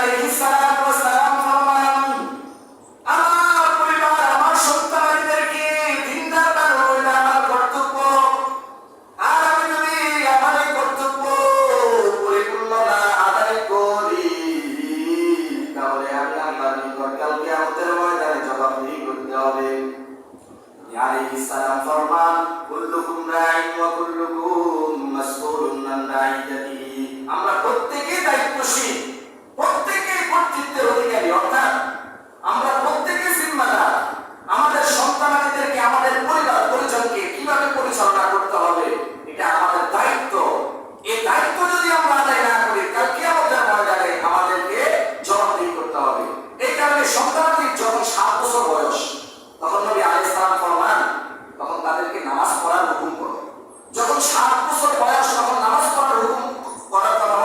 আলাইহিস সালাতু ওয়াস সালাম ফরমান, আমার পরিবার আমার সন্তানদেরকে দিনদার বানানো এটা আমার কর্তব্য। আর আমি যদি আমার এই কর্তব্য পরিপূর্ণ না আদায় করি, তাহলে আমি আল্লাহর নিকট কাল কিয়ামতের ময়দানে জবাবদিহি করতে হবে। আলাইহিস সালাম ফরমান, কুল্লুকুম রাইন ওয়া কুল্লুকুম মাসউলুন আন রাইয়াতিহি। আমরা প্রত্যেকেই দায়িত্বশীল, প্রত্যেকেই কর্তৃত্বের অধিকারী, অর্থাৎ আমরা প্রত্যেকেই জিম্মাদার। আমাদের সন্তানাদিদেরকে, আমাদের পরিবার পরিজনকে কিভাবে পরিচালনা করতে হবে এটা আমাদের দায়িত্ব। এই দায়িত্ব যদি আমরা আদায় না করি, কাল কিয়ামতের ময়দানে আমাদেরকে জবাবদিহি করতে হবে। এই কারণে সন্তানাদির যখন 7 বছর বয়স, তখন নবী আলাইহিস সালাম ফরমান, তখন তাদেরকে নামাজ পড়ার হুকুম করো। যখন 7 বছর বয়স তখন নামাজ পড়ার হুকুম করার কথা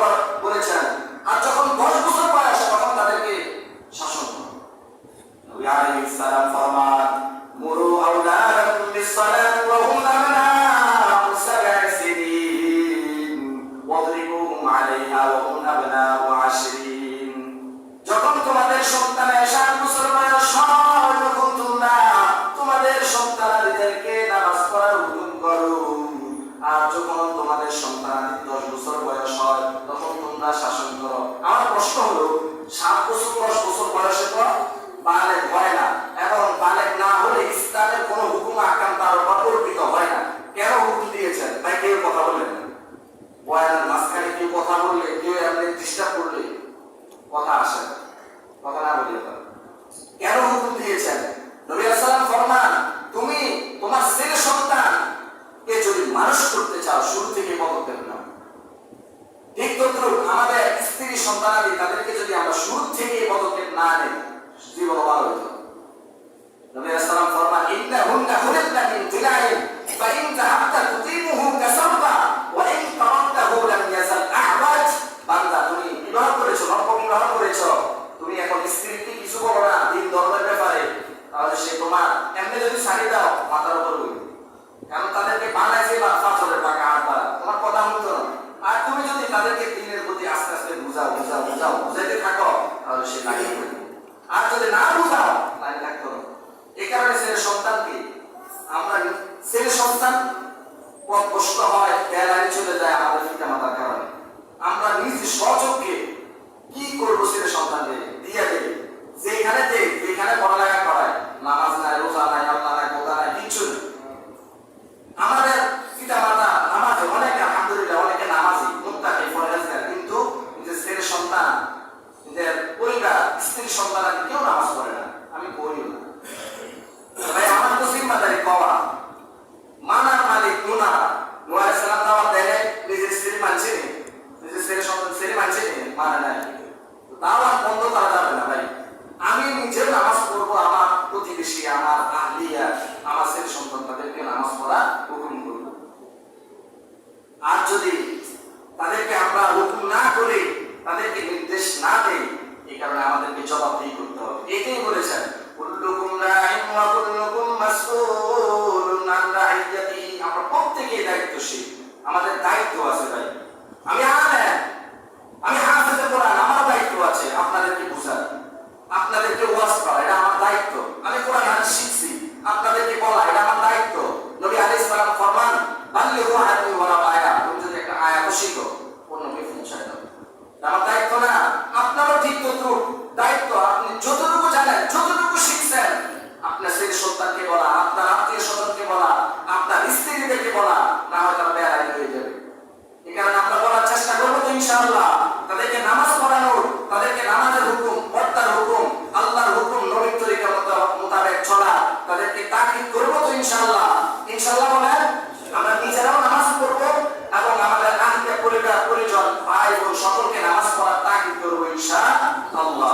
বলেছেন। আর যখন 10 বছর বয়স তখন তাদেরকে শাসন করো। নবী আলাইহিস সালাম ফরমান, মুরু আওলাদাকুম বিস-সালাতি ওয়া হুম আবনাউ 7 সিনিন ওয়াদরিবুহুম আলাইহা ওয়া হুম আবনাউ 20। যখন তোমাদের সন্তানের 7 বছর বয়স হয়, তখন তোমরা তোমাদের সন্তানাদিদেরকে নামাজ পড়ার হুকুম করো। আর যখন তোমাদের সন্তানাদের 10 বছর বয়স হয়, তখন তোমরা শাসন করো। আমার প্রশ্ন হলো, 7 বছর 10 বছর বয়সে তো বালেগ হয় না, এবং বালেগ না হলে ইসলামের কোনো হুকুম আহকাম তার উপর অর্পিত হয় না। কেন হুকুম দিয়েছেন তাই কেউ কথা বলেন না। বয়ানের মাঝখানে কেউ কথা বললে, কেউ এমনি ডিস্টার্ব করলে কথা আসে না, কথা না বলিয়ে দাও। কেন হুকুম দিয়েছেন? নবী আলাইহিস সালাম ফরমান, তুমি তোমার ছেলে সন্তানকে যদি মানুষ করতে চাও, শুরু থেকে পদক্ষেপ নাও। ঠিক তদ্রুপ আমাদের স্ত্রী সন্তানাদি, তাদেরকে যদি আমরা শুরু থেকে পদক্ষেপ না নেই, জীবন অবাক হয়ে যাবে। নবী আলাইহিস সালাম ফরমান, ইন্নাহুন্না খুলিকনা মিন দিলাইন ফা ইন যাহাবতা তুতিমুহু কাসারতা ওয়া ইন তারাকতাহু লাম ইয়াজাল আ'ওয়াজ। বান্দা, তুমি বিবাহ করেছো, নব্য বিবাহ করেছো, তুমি এখন স্ত্রীকে কিছু বলো না দিন ধর্মের ব্যাপারে, তাহলে সে তোমার এমনি যদি ছাড়িয়ে দাও মাথার উপর উঠবে। কারণ তাদেরকে বানাইছে বা পাথরের টাকা আনবা, তোমার কথা হতো না। আর তুমি যদি তাদেরকে দিনের প্রতি আস্তে আস্তে বুঝাইতে থাকো, তাহলে সে লাগিয়ে পড়বে। আর যদি না বুঝাও, লাগে থাকতো না। এই কারণে ছেলে সন্তানকে আমরা, ছেলে সন্তান পথ কষ্ট হয়, বেলায় চলে যায় আমাদের পিতা মাতার কারণে। আমরা নিজ সচক্ষে কি করবো, ছেলে সন্তানকে দিয়ে দেবে যেখানে পড়ালেখা করায়, নামাজ নাই, রোজা নাই, আল্লাহ নাই, খোদা নাই, কিচ্ছু নেই। আমাদের পিতা মাতা নামাজে, অনেকে আলহামদুলিল্লাহ অনেকে নামাজি মুত্তাকি পরহেজগার, কিন্তু নিজের ছেলে সন্তান, নিজের পরিবার, স্ত্রী সন্তান কেউ নামাজ পড়ে না। আমি পড়িও না ভাই, আমার তো জিম্মাদারি কওয়া, মানার মালিক মুনা। নূহ আলাইহিস সালাম দাওয়াত দেয়, নিজের স্ত্রী মানছে, নিজের ছেলে সন্তান স্ত্রী মানছে, মানে নাই, দাওয়াত বন্ধ করা যাবে না ভাই। আমি নিজেও নামাজ পড়বো, আমার প্রতিবেশী, আমার আহলিয়া, আমার ছেলে সন্তান তাদেরকে নামাজ পড়া হুকুম করব। আর যদি তাদেরকে আমরা হুকুম না করে, তাদেরকে নির্দেশ না দেই, এই কারণে আমাদেরকে জবাবদিহি করতে হবে। এটাই বলেছেন, কুল্লুকুম রাইন ওয়া কুল্লুকুম মাসউলুন আন রাইয়াতিহি। আমরা প্রত্যেকেই দায়িত্বশীল, আমাদের দায়িত্ব আছে ভাই। আমি আলেম, আমি হাফেজে কোরআন, আমার দায়িত্ব আছে আপনাদেরকে বোঝানো, আপনাদেরকে ওয়াজ করা, এটা আমার দায়িত্ব। আমি কোরআন হাদিস শিখছি, আপনাদেরকে বলা, এটা আমার দায়িত্ব। নবী আলাইহিস সালাম ফরমান, বাল্লিগু আন্নী ওয়ালাউ আয়া। তুমি যদি একটা আয়াত শিখো, অন্যকে পৌঁছায় দাও, আমার দায়িত্ব না? আপনারও ঠিক তদ্রুপ দায়িত্ব। আপনি যতটুকু জানেন, যতটুকু শিখছেন, আপনার ছেলে সন্তানকে বলা, আপনার আত্মীয় স্বজনকে বলা, আপনার স্ত্রীদেরকে বলা, না হয় তারা বেড়াই হয়ে যাবে। এই কারণে আমরা বলার চেষ্টা করবো তো ইনশাআল্লাহ। তাদেরকে নামাজ পড়ানোর, তাদেরকে নামাজের হুকুম, পর্দার হুকুম, আল্লাহর হুকুম, নবীর তরিকা মোতাবেক চলা, তাদেরকে তাকিদ করবো তো ইনশাআল্লাহ। ইনশাআল্লাহ বলেন, আমরা নিজেরাও নামাজ পড়বো এবং আমাদের আহলিয়া, পরিবার, পরিজন, ভাই বোন সকলকে নামাজ পড়ার তাকিদ করবো ইনশাআল্লাহ।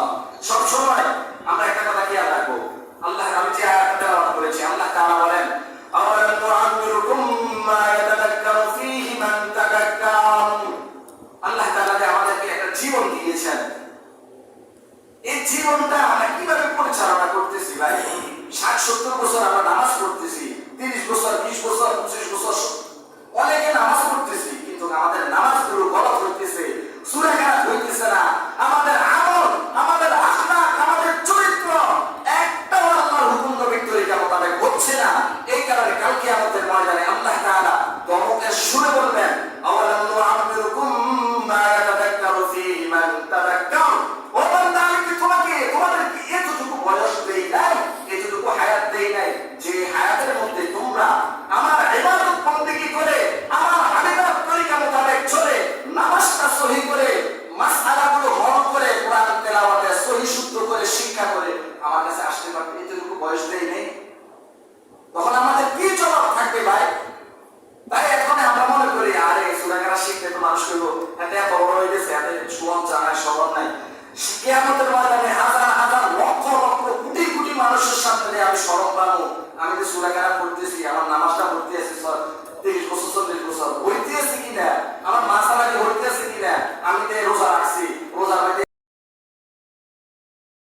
সবসময় আমরা একটা কথা খেয়াল রাখবো, আল্লাহ, আমি যে আয়াতটা তেলাওয়াত করেছি, আল্লাহ তাআলা বলেন, আওয়ালাম তুআম্মিরুকুম মা ইয়াতাযাক্কারু ফীহি মান তাযাক্কার। আল্লাহ তাআলা যে আমাদেরকে একটা জীবন দিয়েছেন, এই জীবনটা আমরা কিভাবে পরিচালনা করতেছি ভাই? 60-70 বছর আমরা নামাজ পড়তেছি, 30 বছর, 20 বছর, 25 বছর অনেকে নামাজ পড়তেছি, কিন্তু আমাদের নামাজগুলো গলত হইতেছে, সূরা কারাত হইতেছে না, আমাদের আমল কালিলান তাযাক্কার। ও বান্দা, আমি কি তোমাদেরকে এতটুকু বয়স দেই নাই, এতটুকু হায়াত দেই নাই যে হায়াতের মধ্যে তোমরা আমার ইবাদত বন্দেগী করে, আমার হাবিবের তরিকা মোতাবেক চলে, নামাজটা সহি করে, মাসআলাগুলো হল করে, কোরআন তেলাওয়াতে সহি শুদ্ধ করে শিক্ষা করে আমার কাছে আসতে পারবে? এতটুকু বয়স দেই নেই। তখন আমাদের কি জবাব থাকবে ভাই? তাই এখন আমরা মনে করি আরে সূরা শিখতে তো মানুষ করবো, এটা এত বড় হয়ে গেছে, এত সুমন জানায় সবর নাই। কিয়ামতের ময়দানে হাজার হাজার লক্ষ লক্ষ কোটি কোটি মানুষের সামনে আমি শরম পাবো, আমি যে সূরা পড়তেছি, আমার নামাজটা পড়তে আছি